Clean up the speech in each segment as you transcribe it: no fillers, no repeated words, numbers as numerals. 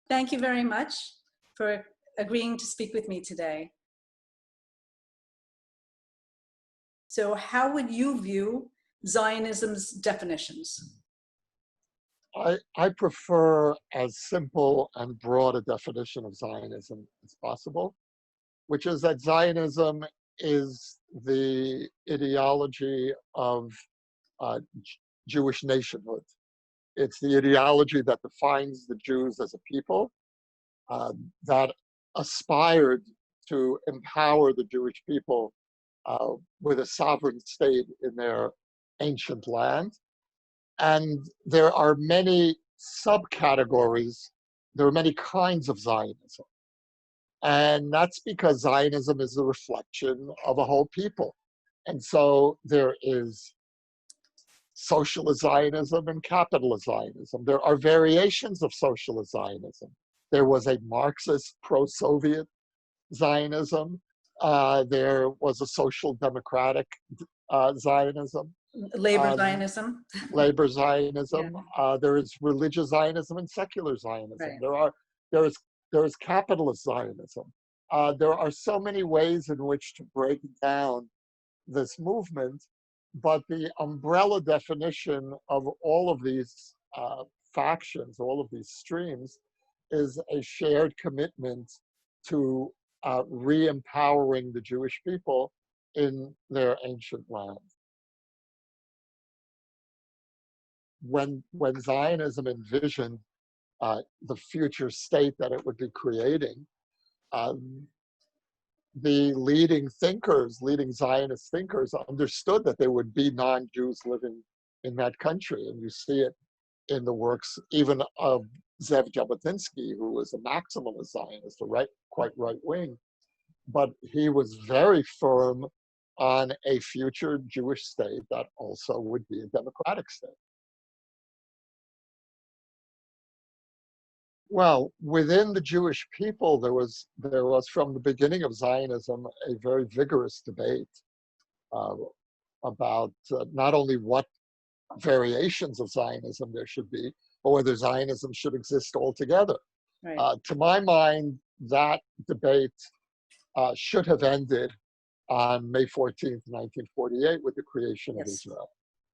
Thank you very much for agreeing to speak with me today. So how would you view Zionism's definitions? I prefer as simple and broad a definition of Zionism as possible, which is that Zionism is the ideology of Jewish nationhood. It's the ideology that defines the Jews as a people, that aspired to empower the Jewish people with a sovereign state in their ancient land. And there are many subcategories, there are many kinds of Zionism. And that's because Zionism is a reflection of a whole people. And so there is socialist Zionism and capitalist Zionism. There are variations of socialist Zionism. There was a Marxist pro-Soviet Zionism. There was a social democratic Zionism. Labor Zionism. Labor Zionism. Yeah. There is religious Zionism and secular Zionism. Right. There is capitalist Zionism. There are so many ways in which to break down this movement, but the umbrella definition of all of these factions, all of these streams, is a shared commitment to re-empowering the Jewish people in their ancient land. When Zionism envisioned the future state that it would be creating, the leading Zionist thinkers understood that there would be non-Jews living in that country. And you see it in the works even of Zev Jabotinsky, who was a maximalist Zionist, quite right-wing. But he was very firm on a future Jewish state that also would be a democratic state. Well, within the Jewish people, there was from the beginning of Zionism a very vigorous debate about not only what variations of Zionism there should be, but whether Zionism should exist altogether. Right. To my mind, that debate should have ended on May 14th, 1948, with the creation of Israel.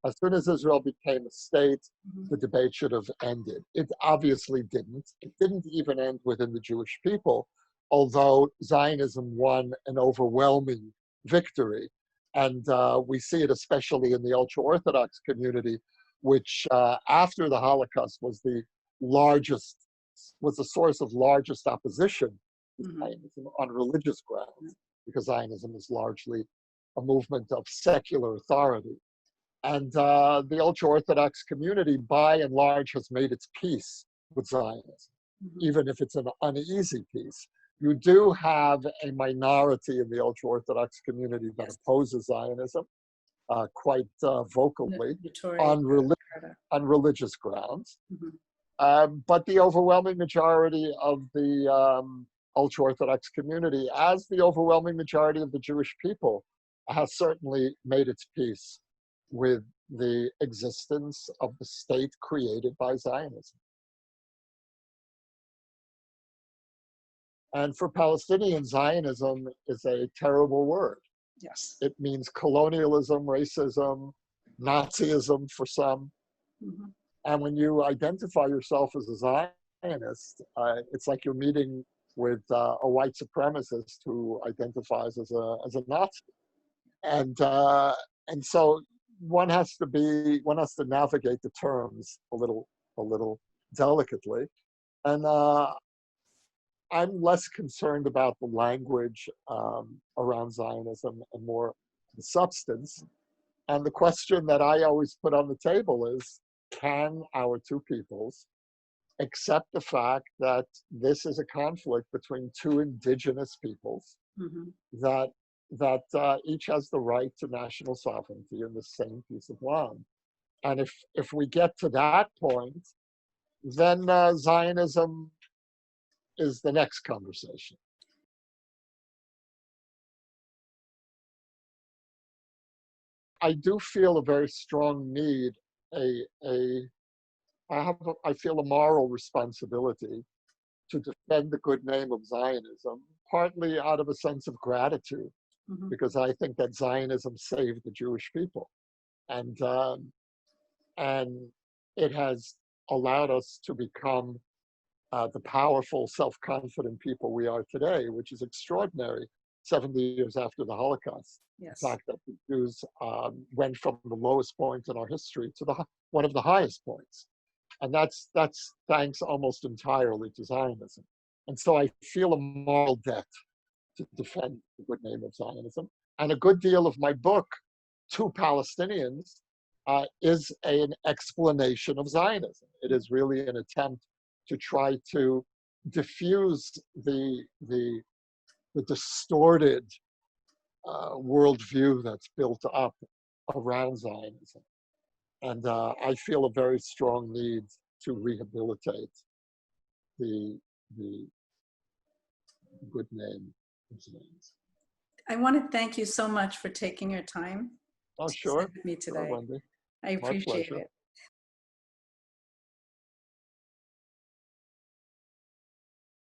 As soon as Israel became a state, the debate should have ended. It obviously didn't. It didn't even end within the Jewish people, although Zionism won an overwhelming victory. And we see it especially in the ultra-Orthodox community, which after the Holocaust was the source of largest opposition to Zionism on religious grounds, because Zionism is largely a movement of secular authority. And the ultra-Orthodox community, by and large, has made its peace with Zionism, even if it's an uneasy peace. You do have a minority in the ultra-Orthodox community that opposes Zionism quite vocally on religious grounds. But the overwhelming majority of the ultra-Orthodox community, as the overwhelming majority of the Jewish people, has certainly made its peace with the existence of the state created by Zionism. And for Palestinians, Zionism is a terrible word. Yes. It means colonialism, racism, Nazism for some. And when you identify yourself as a Zionist, it's like you're meeting with a white supremacist who identifies as a Nazi. And so one has to navigate the terms a little delicately. And I'm less concerned about the language around Zionism and more the substance. And the question that I always put on the table is, can our two peoples accept the fact that this is a conflict between two indigenous peoples, that each has the right to national sovereignty in the same piece of land? And if we get to that point, then Zionism is the next conversation. I do feel a very strong need, I feel a moral responsibility to defend the good name of Zionism, partly out of a sense of gratitude, because I think that Zionism saved the Jewish people. And it has allowed us to become the powerful, self-confident people we are today, which is extraordinary 70 years after the Holocaust. Yes. The fact that the Jews went from the lowest point in our history to one of the highest points. And that's thanks almost entirely to Zionism. And so I feel a moral debt to defend the good name of Zionism. And a good deal of my book, To Palestinians, is an explanation of Zionism. It is really an attempt to try to diffuse the distorted worldview that's built up around Zionism. And I feel a very strong need to rehabilitate the good name of Zionism. I want to thank you so much for taking your time Oh, to sure. sit with me today. Sure, Wendy. I appreciate pleasure. it.